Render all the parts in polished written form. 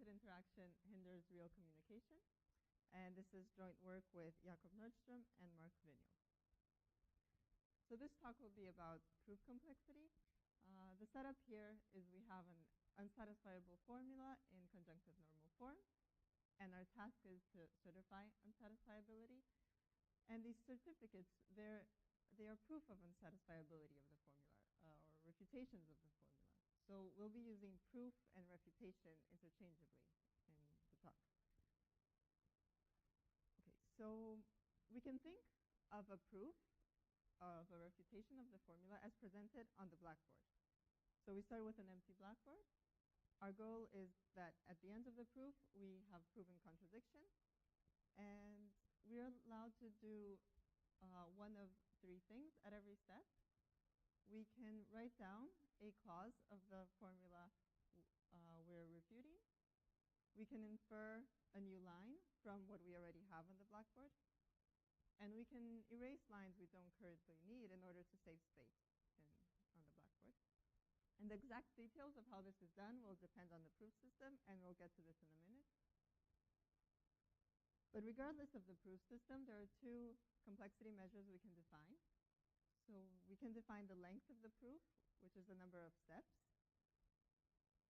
limited interaction hinders real communication. And this is joint work with Jakob Nordstrom and Mark Vigneault. So this talk will be about proof complexity. The setup here is we have an unsatisfiable formula in conjunctive normal form, and our task is to certify unsatisfiability. And these certificates, they are proof of unsatisfiability of the formula, or refutations of the formula. So we'll be using proof and refutation interchangeably in the talk. Okay, so we can think of a proof of a refutation of the formula as presented on the blackboard. So we start with an empty blackboard. Our goal is that at the end of the proof, we have proven contradiction, and we're allowed to do one of three things at every step. We can write down a clause of the formula we're refuting. We can infer a new line from what we already have on the blackboard. And we can erase lines we don't currently need in order to save space on the blackboard. And the exact details of how this is done will depend on the proof system, and we'll get to this in a minute. But regardless of the proof system, there are two complexity measures we can define. So we can define the length of the proof, which is the number of steps.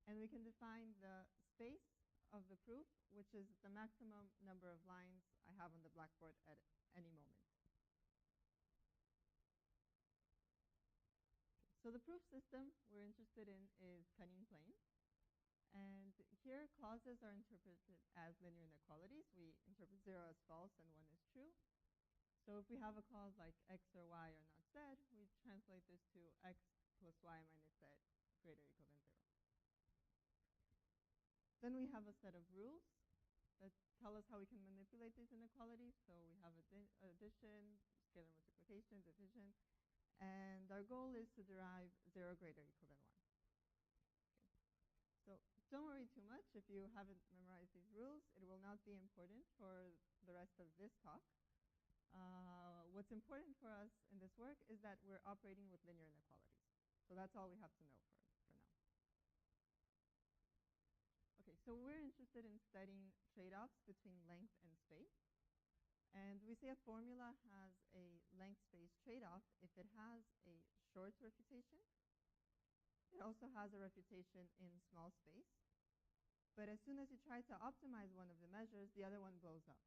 And we can define the space of the proof, which is the maximum number of lines I have on the blackboard at any moment. So the proof system we're interested in is cutting planes. And here clauses are interpreted as linear inequalities. We interpret 0 as false and 1 as true. So if we have a clause like x or y are not z, we translate this to x plus y minus z greater or equal than 0. Then we have a set of rules that tell us how we can manipulate these inequalities. So we have addition, scalar multiplication, division, and our goal is to derive 0 greater or equal than 1. Okay. So don't worry too much if you haven't memorized these rules. It will not be important for the rest of this talk. What's important for us in this work is that we're operating with linear inequalities. So that's all we have to know for now. Okay, so we're interested in studying trade-offs between length and space. And we say a formula has a length-space trade-off if it has a short refutation. It also has a refutation in small space. But as soon as you try to optimize one of the measures, the other one blows up.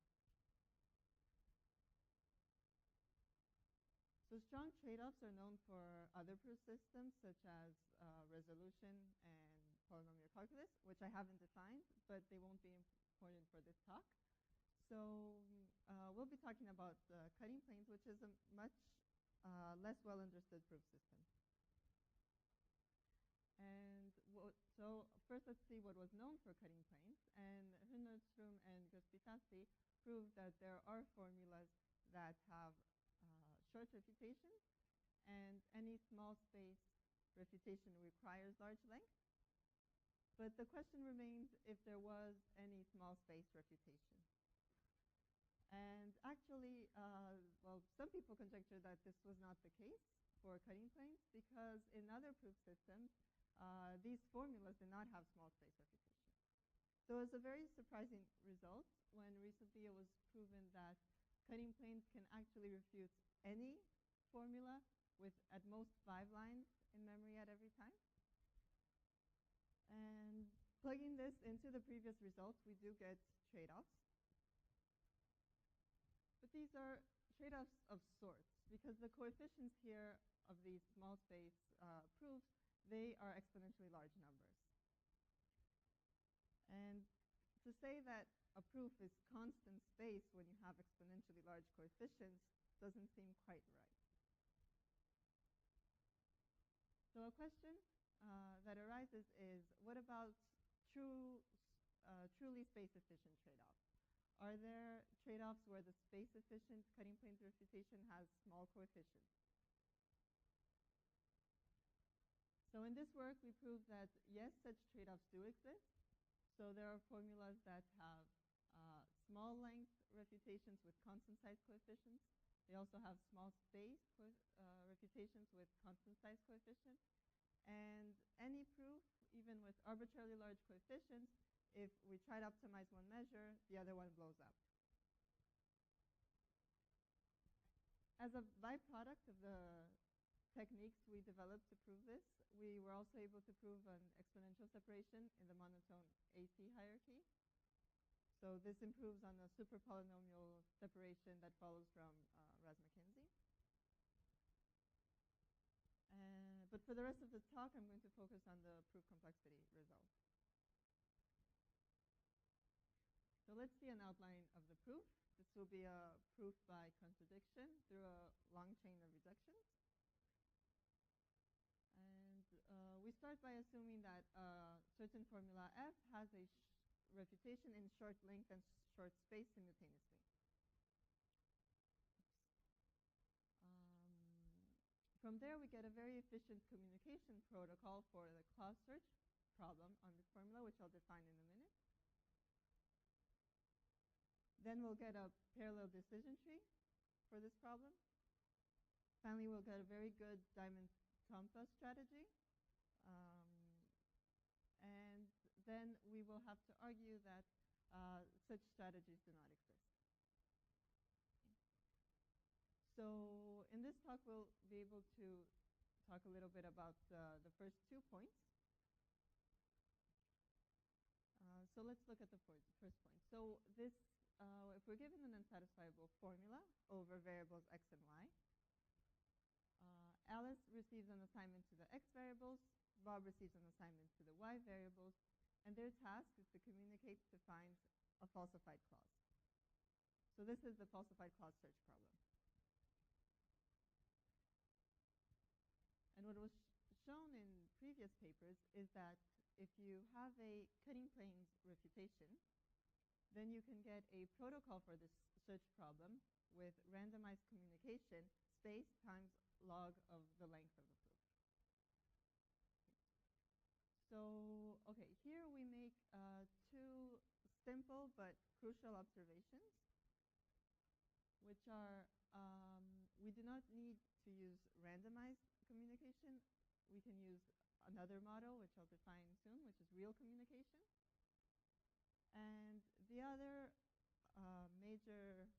So strong trade-offs are known for other proof systems, such as resolution and polynomial calculus, which I haven't defined, but they won't be important for this talk. So we'll be talking about cutting planes, which is a much less well-understood proof system. And so first, let's see what was known for cutting planes. And Nordstrom and Gospitazzi proved that there are formulas that have short refutations, and any small space refutation requires large length. But the question remains if there was any small space refutation. And actually, well, some people conjecture that this was not the case for cutting planes because in other proof systems, these formulas did not have small space refutation. So it was a very surprising result when recently it was proven that cutting planes can actually refute any formula with at most 5 lines in memory at every time. And plugging this into the previous results, we do get trade-offs. But these are trade-offs of sorts, because the coefficients here of these small space proofs, they are exponentially large numbers. And to say that a proof is constant space when you have exponentially large coefficients doesn't seem quite right. So a question that arises is, what about truly space-efficient trade-offs? Are there trade-offs where the space-efficient cutting planes refutation has small coefficients? So in this work, we proved that, yes, such trade-offs do exist. So there are formulas that have small length refutations with constant size coefficients. They also have small space refutations with constant size coefficients. And any proof, even with arbitrarily large coefficients, if we try to optimize one measure, the other one blows up. As a byproduct of the techniques we developed to prove this, we were also able to prove an exponential separation in the monotone AC hierarchy. So this improves on the superpolynomial separation that follows from Raz-McKenzie. But for the rest of the talk, I'm going to focus on the proof complexity results. So let's see an outline of the proof. This will be a proof by contradiction through a long chain of reductions. And we start by assuming that a certain formula F has a refutation in short length and short space simultaneously. From there, we get a very efficient communication protocol for the clause search problem on this formula, which I'll define in a minute. Then we'll get a parallel decision tree for this problem. Finally, we'll get a very good diamond-Tompa strategy. And then we will have to argue that such strategies do not exist. So in this talk, we'll be able to talk a little bit about the first 2 points. So let's look at the first point. So this, if we're given an unsatisfiable formula over variables x and y, Alice receives an assignment to the x variables, Bob receives an assignment to the y variables, and their task is to communicate to find a falsified clause. So this is the falsified clause search problem. And what was shown in previous papers is that if you have a cutting planes refutation, then you can get a protocol for this search problem with randomized communication, space times log of the length of the proof. So, okay, here we make 2 simple but crucial observations, which are we do not need to use randomized communication. We can use another model, which I'll define soon, which is real communication. And the other major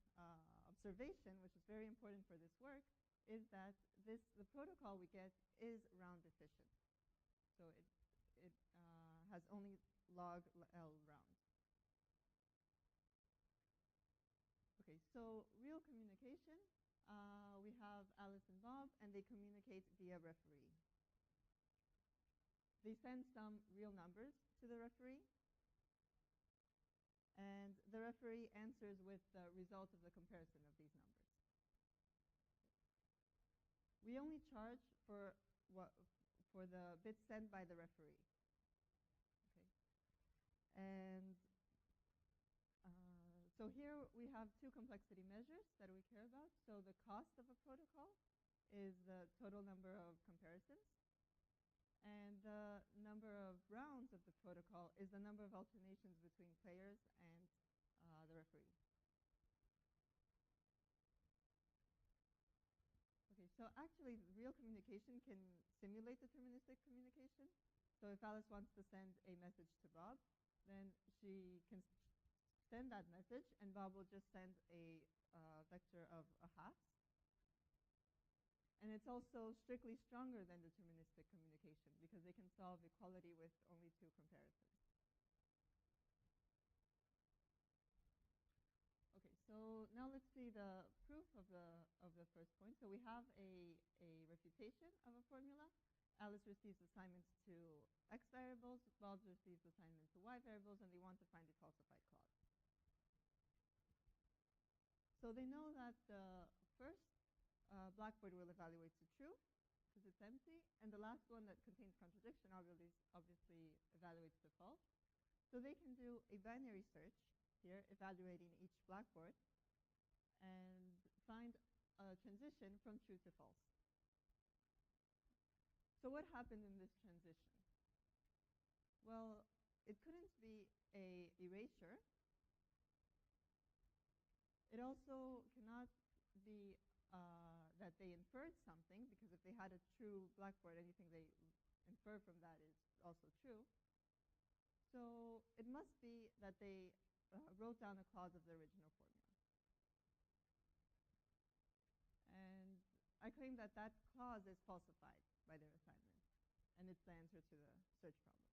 observation, which is very important for this work, is that the protocol we get is round efficient. So it has only log L rounds. Okay, so real communication, we have Alice and Bob, and they communicate via referee. They send some real numbers to the referee, and the referee answers with the result of the comparison of these numbers. We only charge for the bits sent by the referee. Okay, and so here we have 2 complexity measures that we care about. So the cost of a protocol is the total number of comparisons, and the number of rounds of the protocol is the number of alternations between players and the referee. Okay, so actually real communication can simulate deterministic communication. So if Alice wants to send a message to Bob, then she can send that message, and Bob will just send a vector of a half. And it's also strictly stronger than deterministic communication because they can solve equality with only 2 comparisons. Okay, so now let's see the proof of the first point. So we have a refutation of a formula. Alice receives assignments to x variables, Bob receives assignments to y variables, and they want to find a falsified clause. So they know that the first blackboard will evaluate to true because it's empty, and the last one that contains contradiction obviously evaluates to false. So they can do a binary search here, evaluating each blackboard, and find a transition from true to false. So what happened in this transition? Well, it couldn't be an erasure. It also cannot be that they inferred something, because if they had a true blackboard, anything they infer from that is also true. So So it must be that they wrote down a clause of the original formula. And I claim that that clause is falsified by their assignment. And it's the answer to the search problem.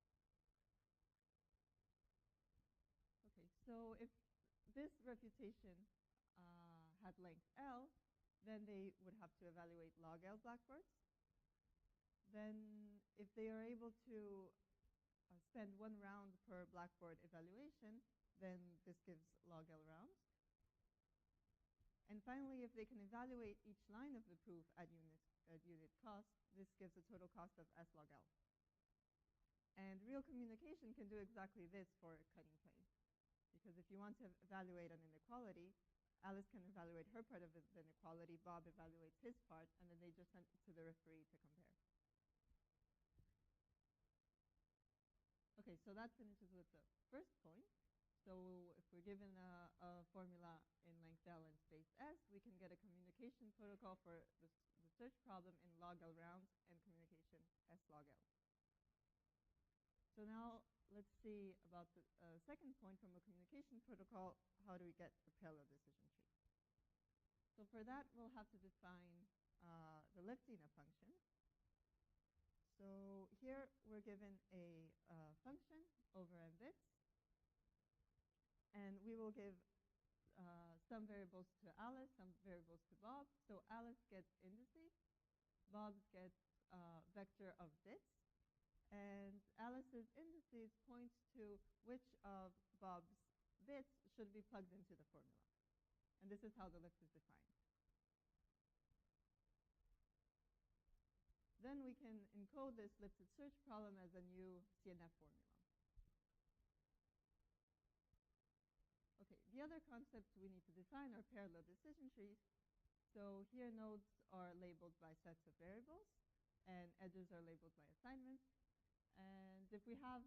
Okay, so if this refutation had length L, then they would have to evaluate log L blackboards. Then if they are able to spend 1 round per blackboard evaluation, then this gives log L rounds. And finally, if they can evaluate each line of the proof at unit cost, this gives a total cost of S log L. And real communication can do exactly this for cutting planes. Because if you want to evaluate an inequality, Alice can evaluate her part of the inequality, Bob evaluates his part, and then they just send it to the referee to compare. Okay, so that finishes with the first point. So if we're given a formula in length L and space S, we can get a communication protocol for the search problem in log L rounds and communication S log L. So now let's see about the second point from a communication protocol. How do we get a parallel decision tree? So for that, we'll have to define the lifting of functions. So here we're given a function over n bits, and we will give some variables to Alice, some variables to Bob. So Alice gets indices, Bob gets vector of bits, and Alice's indices points to which of Bob's bits should be plugged into the formula. And this is how the lift is defined. Then we can encode this lifted search problem as a new CNF formula. Okay, the other concepts we need to define are parallel decision trees. So here nodes are labeled by sets of variables, and edges are labeled by assignments. And if we have,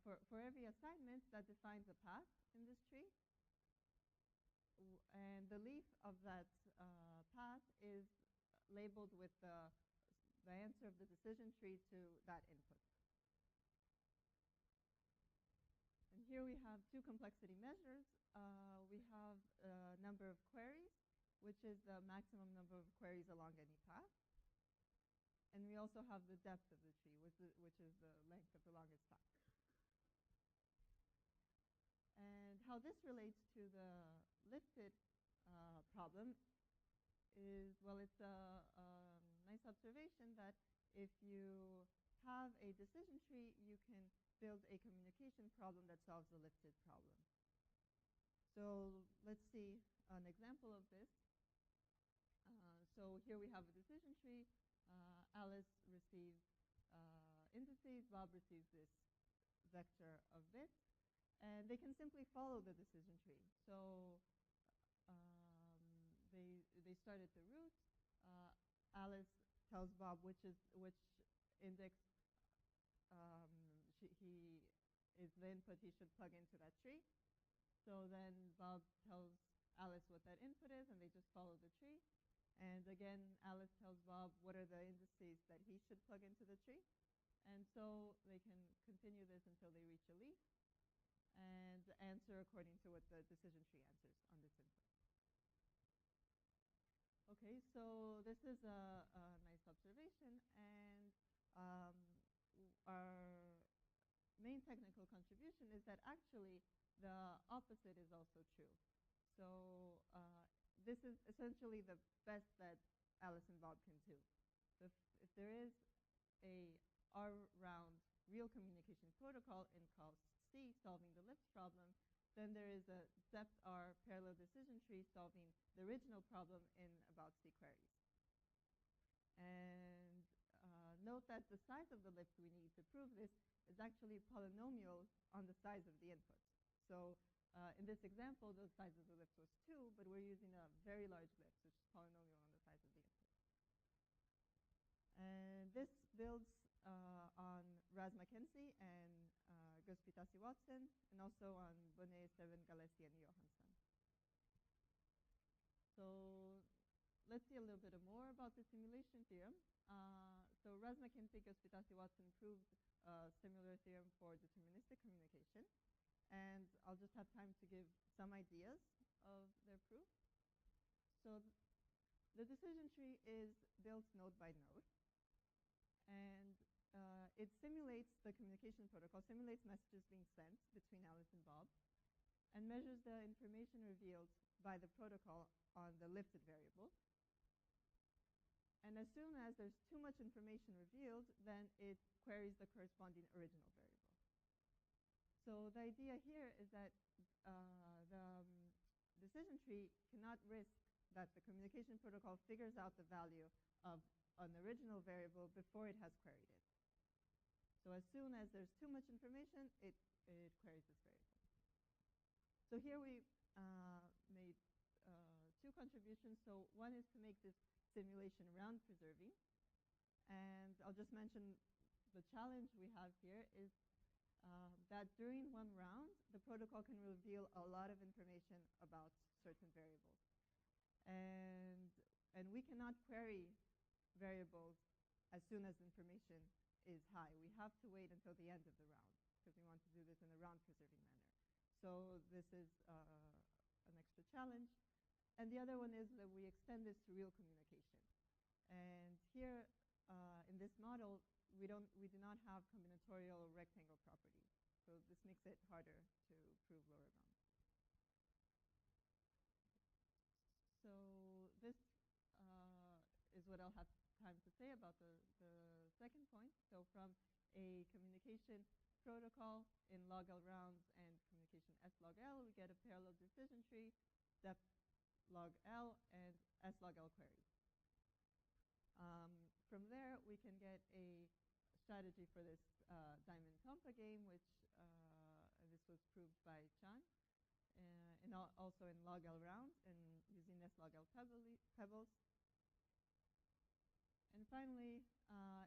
for every assignment, that defines a path in this tree. And the leaf of that path is labeled with the answer of the decision tree to that input. And here we have 2 complexity measures. We have a number of queries, which is the maximum number of queries along any path. And we also have the depth of the tree, which is the length of the longest path. And how this relates to the lifted problem is, well, it's a nice observation that if you have a decision tree, you can build a communication problem that solves the lifted problem. So let's see an example of this. So here we have a decision tree. Alice receives indices, Bob receives this vector of bits, and they can simply follow the decision tree. So they start at the root. Alice tells Bob which index he is the input he should plug into that tree. So then Bob tells Alice what that input is, and they just follow the tree. And again, Alice tells Bob what are the indices that he should plug into the tree. And so they can continue this until they reach a leaf and answer according to what the decision tree answers on this input. Okay, so this is a nice observation, and our main technical contribution is that actually the opposite is also true. So this is essentially the best that Alice and Bob can do. So if there is a R-round real communication protocol in cost C solving the lift problem, then there is a depth R parallel decision tree solving the original problem in about C queries. And note that the size of the lift we need to prove this is actually polynomials on the size of the input. So in this example, the size of the lift was 2, but we're using a very large lift, which is polynomial on the size of the input. And this builds on Raz-Mackenzie and Gospitasi-Watson, and also on Bonnet, Seven, Galesi, and Johansson. So let's see a little bit more about the simulation theorem. So Raz-Mackenzie, Gospitasi-Watson proved a similar theorem for deterministic communication. And I'll just have time to give some ideas of their proof. So the decision tree is built node by node. And it simulates the communication protocol, simulates messages being sent between Alice and Bob, and measures the information revealed by the protocol on the lifted variable. And as soon as there's too much information revealed, then it queries the corresponding original variable. So the idea here is that the decision tree cannot risk that the communication protocol figures out the value of an original variable before it has queried it. So as soon as there's too much information, it queries this variable. So here we made two contributions. So one is to make this simulation round preserving. And I'll just mention the challenge we have here is that during one round, the protocol can reveal a lot of information about certain variables. And we cannot query variables as soon as information is high. We have to wait until the end of the round because we want to do this in a round preserving manner. So this is an extra challenge. And the other one is that we extend this to real communication. And here in this model, we do not have combinatorial or rectangle properties. So this makes it harder to prove lower bounds. So this is what I'll have time to say about the second point. So from a communication protocol in log L rounds and communication S log L, we get a parallel decision tree, step log L, and S log L queries. From there, we can get a strategy for this diamond compa game, which this was proved by Chan, and also in log L rounds and using S log L pebbles. And finally,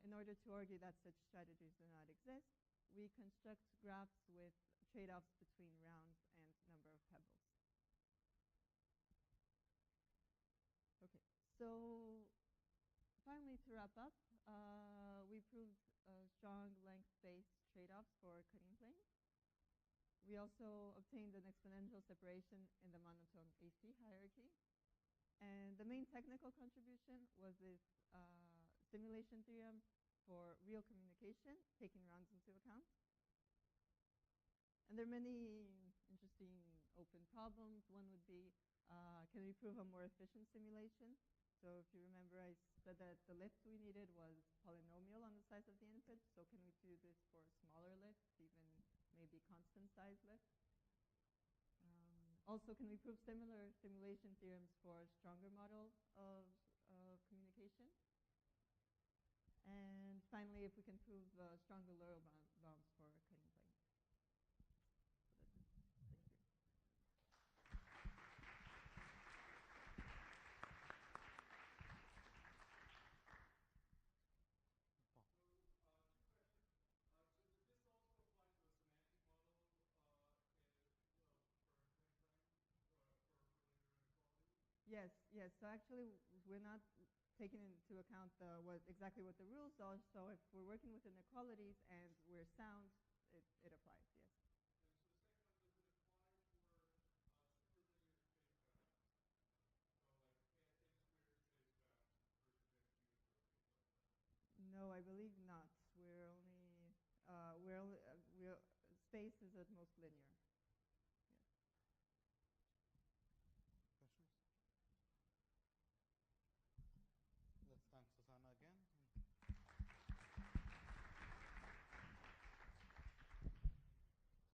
in order to argue that such strategies do not exist, we construct graphs with trade-offs between rounds and number of pebbles. Okay, so finally, to wrap up, we proved strong length-space trade-offs for cutting planes. We also obtained an exponential separation in the monotone AC hierarchy. And the main technical contribution was this simulation theorem for real communication, taking rounds into account. And there are many interesting open problems. One would be, can we prove a more efficient simulation? So if you remember, I said that the lift we needed was polynomial on the size of the input. So can we do this for smaller lifts, even maybe constant size lifts? Also, can we prove similar simulation theorems for a stronger model of communication? And finally, if we can prove stronger lower bounds for cutting planes. So that's it. Thank you. Yes, yes. So actually, we're not taking into account exactly what the rules are. So if we're working with inequalities and we're sound, it applies, yes. And so the second one, does it apply for super linear space bounds? So like n squared space bounds versus n cubed or space bounds? No, I believe not. Space is at most linear.